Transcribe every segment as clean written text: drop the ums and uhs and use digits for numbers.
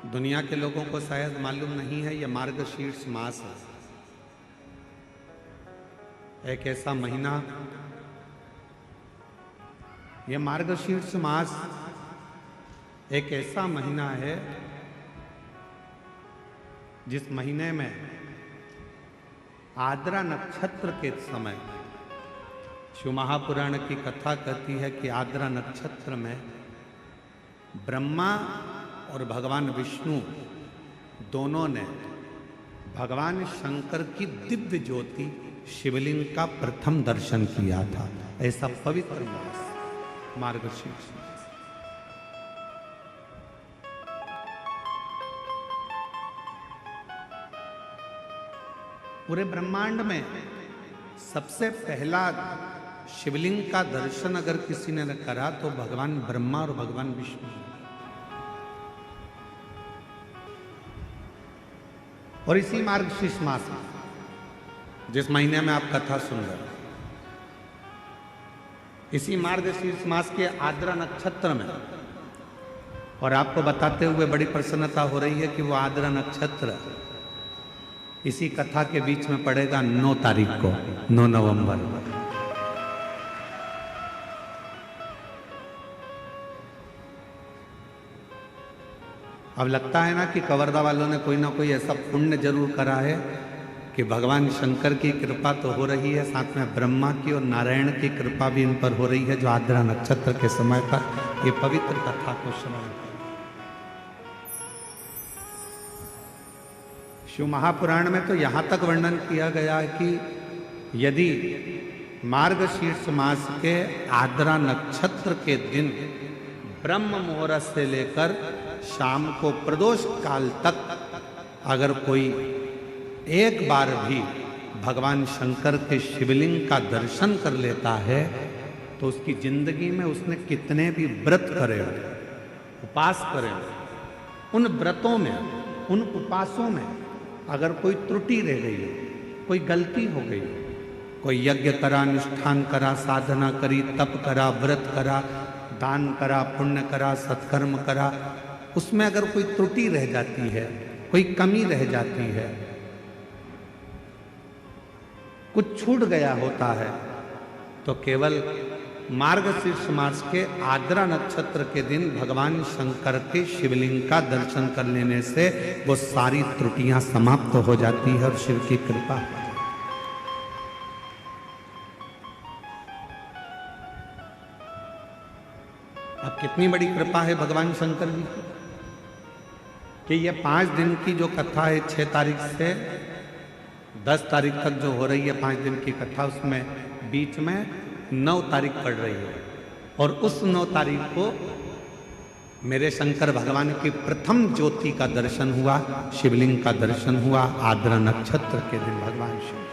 दुनिया के लोगों को शायद मालूम नहीं है, यह मार्गशीर्ष मास है। एक ऐसा महीना, यह मार्गशीर्ष मास एक ऐसा महीना है जिस महीने में आद्रा नक्षत्र के समय, शिव महापुराण की कथा कहती है कि आद्रा नक्षत्र में ब्रह्मा और भगवान विष्णु दोनों ने भगवान शंकर की दिव्य ज्योति शिवलिंग का प्रथम दर्शन किया था। ऐसा पवित्र मास मार्गशीर्ष मास। पूरे ब्रह्मांड में सबसे पहला शिवलिंग का दर्शन अगर किसी ने करा तो भगवान ब्रह्मा और भगवान विष्णु। और इसी मार्गशीर्ष मास में, जिस महीने में आप कथा सुन रहे हैं, इसी मार्गशीर्ष मास के आद्रा नक्षत्र में, और आपको बताते हुए बड़ी प्रसन्नता हो रही है कि वो आद्रा नक्षत्र इसी कथा के बीच में पड़ेगा 9 तारीख को, 9 नवंबर। अब लगता है ना कि कवर्धा वालों ने कोई ना कोई ऐसा पुण्य जरूर करा है कि भगवान शंकर की कृपा तो हो रही है, साथ में ब्रह्मा की और नारायण की कृपा भी इन पर हो रही है, जो आद्रा नक्षत्र के समय पर ये पवित्र कथा को श्रवण। शिव महापुराण में तो यहाँ तक वर्णन किया गया है कि यदि मार्गशीर्ष मास के आद्रा नक्षत्र के दिन ब्रह्म मुहूर्त से लेकर शाम को प्रदोष काल तक अगर कोई एक बार भी भगवान शंकर के शिवलिंग का दर्शन कर लेता है तो उसकी जिंदगी में उसने कितने भी व्रत करे हो, उपास करे हो, उन व्रतों में, उन उपासों में अगर कोई त्रुटि रह गई हो, कोई गलती हो गई, कोई यज्ञ करा, अनुष्ठान करा, साधना करी, तप करा, व्रत करा, दान करा, पुण्य करा, सत्कर्म करा, उसमें अगर कोई त्रुटि रह जाती है, कोई कमी रह जाती है, कुछ छूट गया होता है, तो केवल मार्गशीर्ष मास के आद्रा नक्षत्र के दिन भगवान शंकर के शिवलिंग का दर्शन कर लेने से वो सारी त्रुटियां समाप्त हो जाती है और शिव की कृपा। अब कितनी बड़ी कृपा है भगवान शंकर जी की कि ये 5 दिन की जो कथा है, 6 तारीख से 10 तारीख तक जो हो रही है 5 दिन की कथा, उसमें बीच में 9 तारीख पड़ रही है। और उस 9 तारीख को मेरे शंकर भगवान की प्रथम ज्योति का दर्शन हुआ, शिवलिंग का दर्शन हुआ आद्रा नक्षत्र के दिन भगवान शंकर।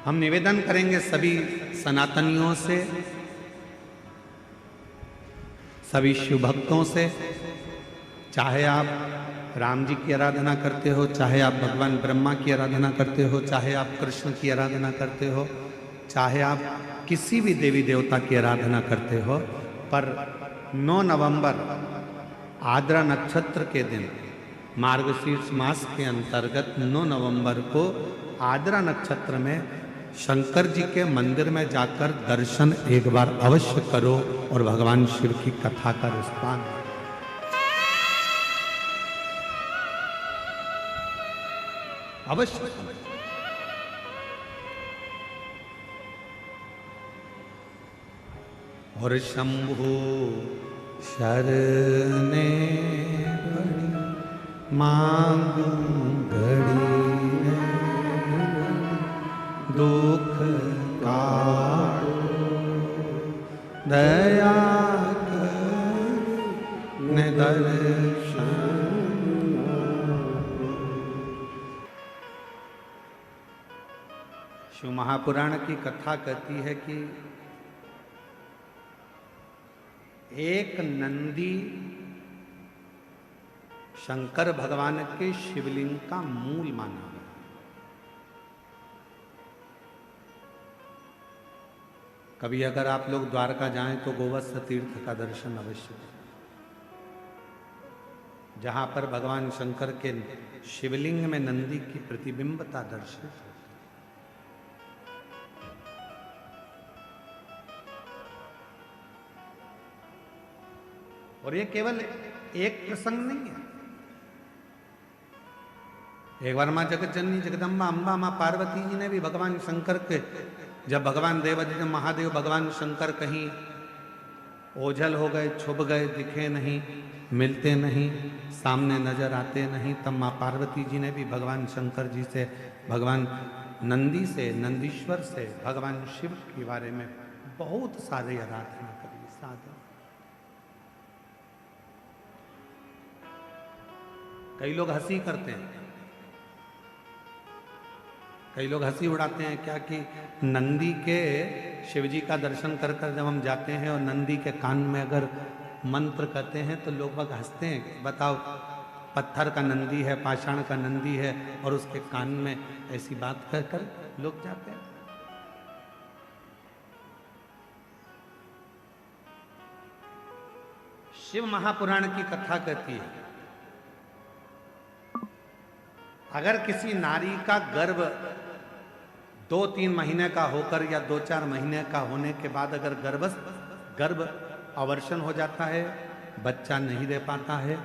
हम निवेदन करेंगे सभी सनातनियों से, सभी शिव भक्तों से, चाहे आप राम जी की आराधना करते हो, चाहे आप भगवान ब्रह्मा की आराधना करते हो, चाहे आप कृष्ण की आराधना करते हो, चाहे आप किसी भी देवी देवता की आराधना करते हो, पर 9 नवंबर आद्रा नक्षत्र के दिन मार्गशीर्ष मास के अंतर्गत 9 नवंबर को आद्रा नक्षत्र में शंकर जी के मंदिर में जाकर दर्शन एक बार अवश्य करो और भगवान शिव की कथा का रिस्पान। अवश्य। और शंभु शरणे मांग घड़ी दुख काटो दया कर दर्शन। शिव महापुराण की कथा कहती है कि एक नंदी शंकर भगवान के शिवलिंग का मूल माना गया। कभी अगर आप लोग द्वारका जाएं तो गोवत्स तीर्थ का दर्शन अवश्य करें, जहां पर भगवान शंकर के शिवलिंग में नंदी की प्रतिबिंबता दर्शित है। और ये केवल एक प्रसंग नहीं है। एक बार मां जगत जननी जगदम्बा अम्बा मां पार्वती जी ने भी भगवान शंकर के, जब भगवान देवादिदेव महादेव भगवान शंकर कहीं ओझल हो गए, छुप गए, दिखे नहीं, मिलते नहीं, सामने नजर आते नहीं, तब मां पार्वती जी ने भी भगवान शंकर जी से, भगवान नंदी से, नंदीश्वर से, भगवान शिव के बारे में बहुत सारे आराधना करी, साधन। कई लोग हंसी करते हैं, कई लोग हंसी उड़ाते हैं क्या कि नंदी के शिवजी का दर्शन कर कर जब हम जाते हैं और नंदी के कान में अगर मंत्र कहते हैं तो लोग बाग हंसते हैं। बताओ, पत्थर का नंदी है, पाषाण का नंदी है, और उसके कान में ऐसी बात कहकर लोग जाते हैं। शिव महापुराण की कथा कहती है, अगर किसी नारी का गर्भ 2-3 महीने का होकर या 2-4 महीने का होने के बाद अगर गर्भ अवर्षण हो जाता है, बच्चा नहीं दे पाता है,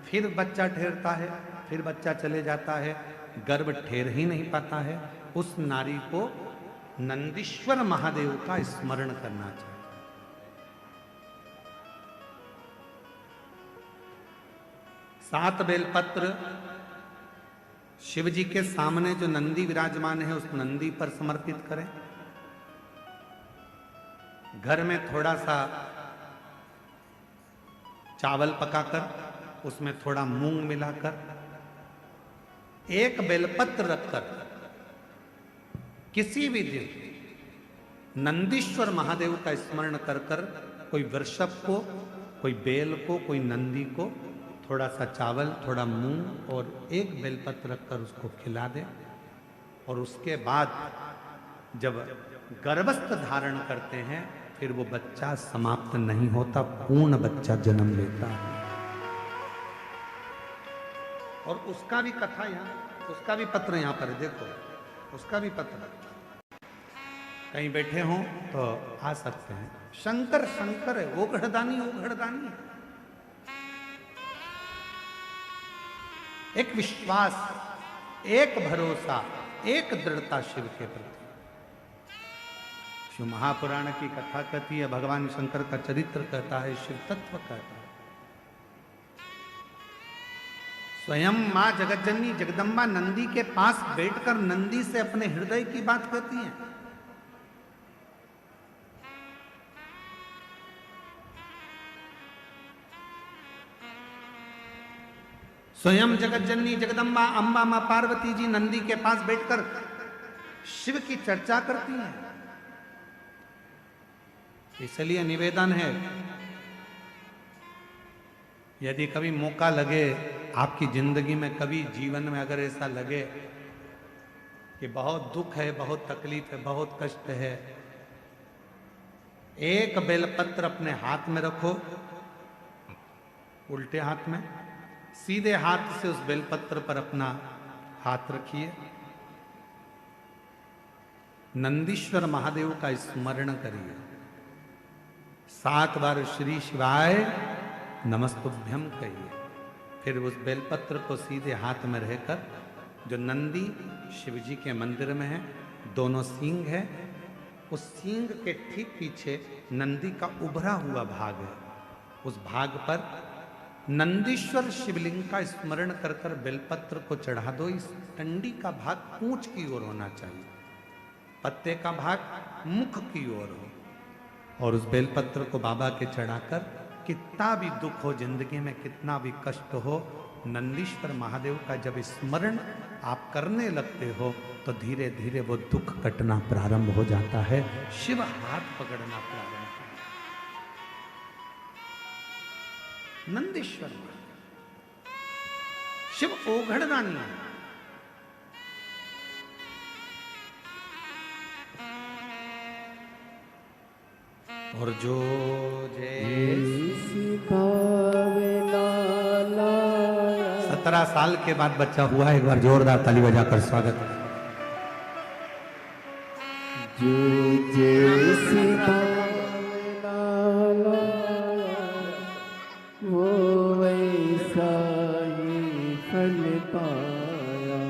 फिर बच्चा ठहरता है, फिर बच्चा चले जाता है, गर्भ ठहर ही नहीं पाता है, उस नारी को नंदीश्वर महादेव का स्मरण करना चाहिए। सात बेलपत्र शिव जी के सामने जो नंदी विराजमान है उस नंदी पर समर्पित करें। घर में थोड़ा सा चावल पकाकर उसमें थोड़ा मूंग मिलाकर एक बेलपत्र रखकर किसी भी दिन नंदीश्वर महादेव का स्मरण कर कर कोई वृषभ को, कोई बेल को, कोई नंदी को थोड़ा सा चावल, थोड़ा मूंग और एक बेलपत्र रखकर उसको खिला दे, और उसके बाद जब गर्भस्थ धारण करते हैं फिर वो बच्चा समाप्त नहीं होता, पूर्ण बच्चा जन्म लेता है। और उसका भी कथा यहाँ, उसका भी पत्र यहाँ पर देखो, उसका भी पत्र कहीं बैठे हों तो आ सकते हैं। शंकर शंकर है, वो घड़दानी है। एक विश्वास, एक भरोसा, एक दृढ़ता शिव के प्रति। शिव महापुराण की कथा कहती है, भगवान शंकर का चरित्र कहता है, शिव तत्व कहता है। स्वयं मां जगतजननी जगदम्बा नंदी के पास बैठकर नंदी से अपने हृदय की बात कहती हैं। स्वयं जगतजननी जगदम्बा अम्बा मां पार्वती जी नंदी के पास बैठकर शिव की चर्चा करती हैं। इसलिए निवेदन है, यदि कभी मौका लगे आपकी जिंदगी में, कभी जीवन में अगर ऐसा लगे कि बहुत दुख है, बहुत तकलीफ है, बहुत कष्ट है, एक बेलपत्र अपने हाथ में रखो, उल्टे हाथ में, सीधे हाथ से उस बेलपत्र पर अपना हाथ रखिए, नंदीश्वर महादेव का स्मरण करिए, 7 बार श्री शिवाय नमस्तुभ्यम कहिए, फिर उस बेलपत्र को सीधे हाथ में रहकर, जो नंदी शिवजी के मंदिर में है, दोनों सींग है, उस सींग के ठीक पीछे नंदी का उभरा हुआ भाग है, उस भाग पर नंदीश्वर शिवलिंग का स्मरण कर कर बेलपत्र को चढ़ा दो। इस टंडी का भाग पूंछ की ओर होना चाहिए, पत्ते का भाग मुख की ओर हो, और उस बेलपत्र को बाबा के चढ़ाकर, कितना भी दुख हो जिंदगी में, कितना भी कष्ट हो, नंदीश्वर महादेव का जब स्मरण आप करने लगते हो तो धीरे धीरे वो दुख कटना प्रारंभ हो जाता है, शिव हाथ पकड़ना प्रारंभ। नंदीश्वर शिव ओघड़दानी है। और जो जैसी 17 साल के बाद बच्चा हुआ है। एक बार जोरदार ताली बजाकर स्वागत। जो जैसी वो वैसा ही फल पाया,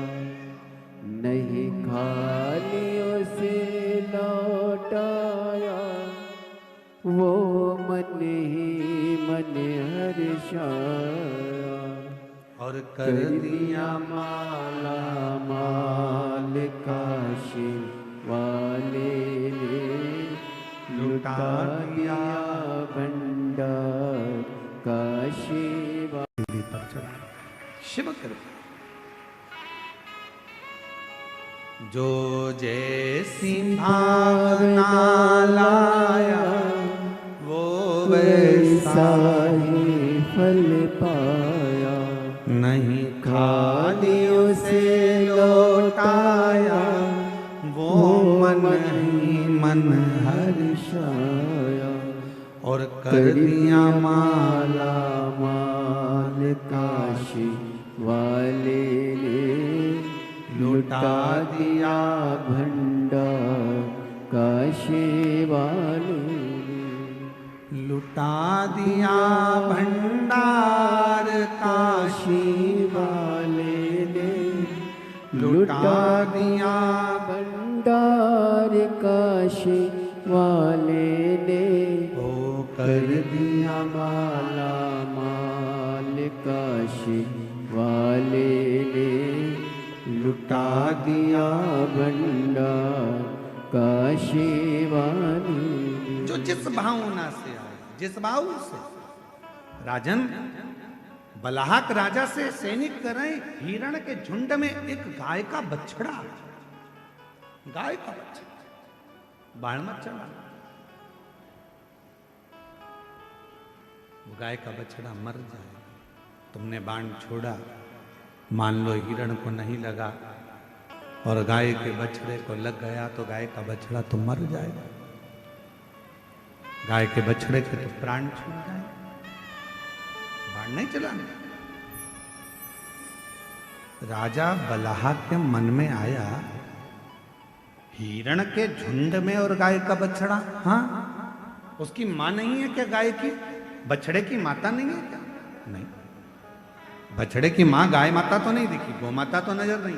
नहीं खाली उसे लौटाया, वो मन ही मन हर्षाया, और कर दिया माला माल काशी वाले ने, लुटा दिया भंडार काशी वाले पर चढ़ा शिव कृपा। जो जैसी भावना लाया वो वैसा ही फल पाया, नहीं खाली उसे लौटाया, वो मन ही मन हर्षाया, और कर दिया माला माल काशी वाले ने, लुटा दिया भंडार काशी वाले ने, लुटा दिया भंडार काशी वाले ने, लुटा दिया भंडार काशी वाले ने, ओ कर दिया माला माल काशी वाले ने, लुटा दिया भंडार काशी वाले ने। जो जिस भावना से आए, जिस भाव से। राजन, बलाहक राजा से सैनिक कर रहे हिरण के झुंड में एक गाय का बछड़ा, गाय का बछड़ा बाण मत चला। वो गाय का बछड़ा मर जाए, तुमने बाण छोड़ा, मान लो हिरण को नहीं लगा और गाय के बछड़े को लग गया तो गाय का बछड़ा तो मर जाएगा। गाय के बछड़े के तो प्राण छूट जाए, बाण नहीं चलाने। राजा बलाहा के मन में आया, हिरण के झुंड में और गाय का बछड़ा, हाँ उसकी मां नहीं है क्या गाय की? बछड़े की माता नहीं है क्या? नहीं, बछड़े की मां गाय माता तो नहीं दिखी, गौ माता तो नजर नहीं,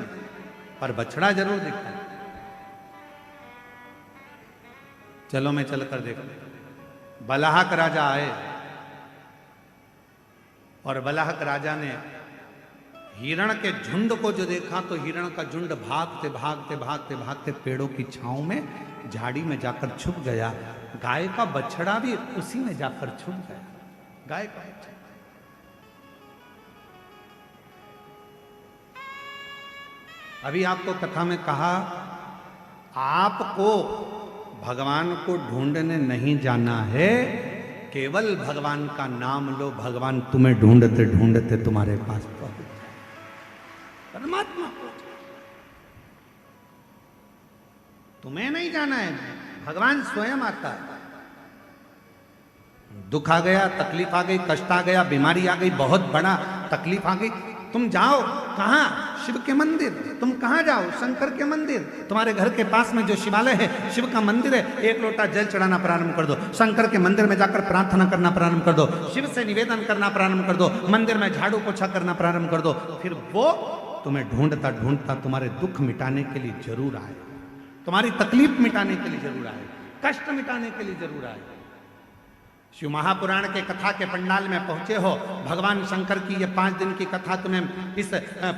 पर बछड़ा जरूर दिखा। चलो मैं चलकर देखो। बलाहक राजा आए और बलाहक राजा ने हिरण के झुंड को जो देखा तो हिरण का झुंड भागते भागते भागते भागते पेड़ों की छांव में झाड़ी में जाकर छुप गया। गाय का बछड़ा भी उसी में जाकर छुप गया। गाय का बछड़ा। अभी आपको कथा में कहा, आपको भगवान को ढूंढने नहीं जाना है, केवल भगवान का नाम लो, भगवान तुम्हें ढूंढते ढूंढते तुम्हारे पास पहुंच जाए। परमात्मा तुम्हें नहीं जाना है, भगवान स्वयं आता है। दुख आ गया, तकलीफ आ गई, कष्ट आ गया, बीमारी आ गई, बहुत बड़ा तकलीफ आ गई, तुम जाओ कहां? शिव के मंदिर। तुम कहां जाओ? शंकर के मंदिर। तुम्हारे घर के पास में जो शिवालय है, शिव का मंदिर है, एक लोटा जल चढ़ाना प्रारंभ कर दो। शंकर के मंदिर में जाकर प्रार्थना करना प्रारंभ कर दो, शिव से निवेदन करना प्रारंभ कर दो, मंदिर में झाड़ू पोछा करना प्रारंभ कर दो। फिर वो तुम्हें ढूंढता ढूंढता तुम्हारे दुख मिटाने के लिए जरूर आए, तुम्हारी तकलीफ मिटाने के लिए जरूर आए, कष्ट मिटाने के लिए जरूर आए। शिव महापुराण के कथा के पंडाल में पहुंचे हो, भगवान शंकर की ये 5 दिन की कथा तुम्हें इस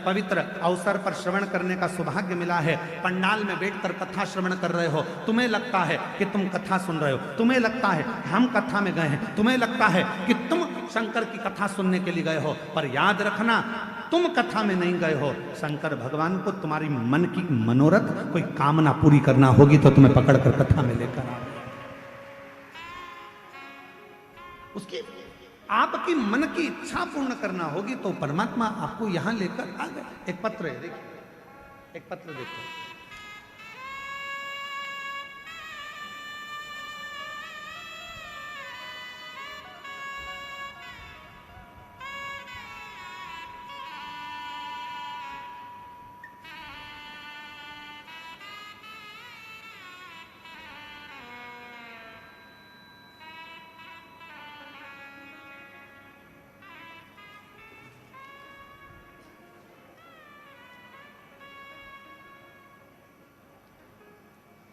पवित्र अवसर पर श्रवण करने का सौभाग्य मिला है। पंडाल में बैठकर कथा श्रवण कर रहे हो, तुम्हें लगता है कि तुम कथा सुन रहे हो, तुम्हें लगता है हम कथा में गए हैं, तुम्हें लगता है कि तुम शंकर की कथा सुनने के लिए गए हो, पर याद रखना तुम कथा में नहीं गए हो। शंकर भगवान को तुम्हारी मन की मनोरथ, कोई कामना पूरी करना होगी तो तुम्हें पकड़कर कथा में लेकर आओ। उसकी आपकी मन की इच्छा पूर्ण करना होगी तो परमात्मा आपको यहां लेकर आ गए। एक पत्र है, देखिए, एक पत्र देखो।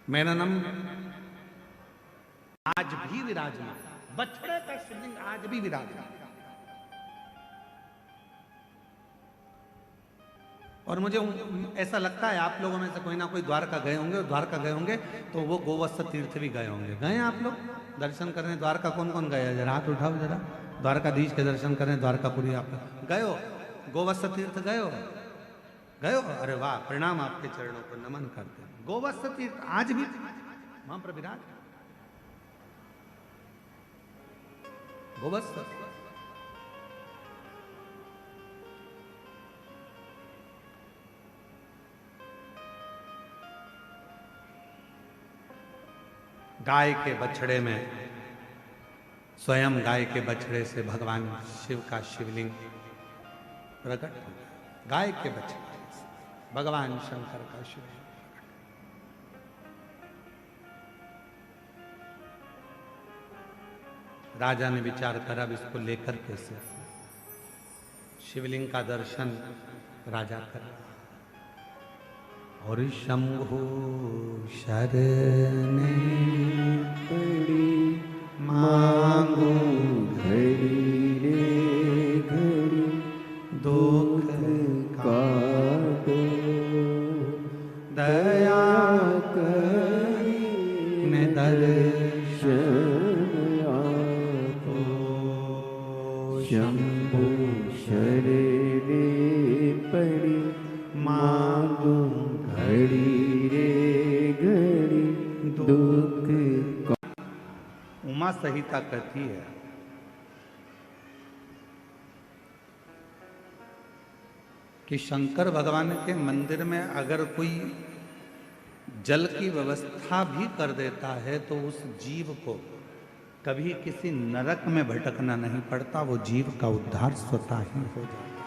मेननम आज भी विराजमान, बछड़े का शिवलिंग आज भी विराजमान। और मुझे ऐसा लगता है आप लोगों में से कोई ना कोई द्वारका गए होंगे, द्वारका गए होंगे तो वो गोवत्स तीर्थ भी गए होंगे। गए हैं आप लोग दर्शन करने? द्वारका कौन कौन गया? जरा हाथ उठाओ जरा। द्वारकाधीश के दर्शन करने द्वारकापुरी आप गए हो? गोवत्स तीर्थ गए हो? गए हो? अरे वाह, प्रणाम, आपके चरणों को नमन करते हैं। गोवत्स तीर्थ आज भी वहां पर विराज गोवत्स। गाय के बछड़े में, स्वयं गाय के बछड़े से भगवान शिव का शिवलिंग प्रकट हो गया। गाय के बछड़े से भगवान शंकर का शिवलिंग प्रकट। राजा ने विचार करा अब इसको लेकर कैसे शिवलिंग का दर्शन राजा कर। और शंभु शरणे पड़ी मांगू घड़ी रे घड़ी दुख काटो दया करी ने दर्शन आपो शंभु शरणे पड़ी मांगू घड़ी रे घड़ी दुख का। उमा संहिता कहती है कि शंकर भगवान के मंदिर में अगर कोई जल की व्यवस्था भी कर देता है तो उस जीव को कभी किसी नरक में भटकना नहीं पड़ता, वो जीव का उद्धार स्वतः ही हो जाता है।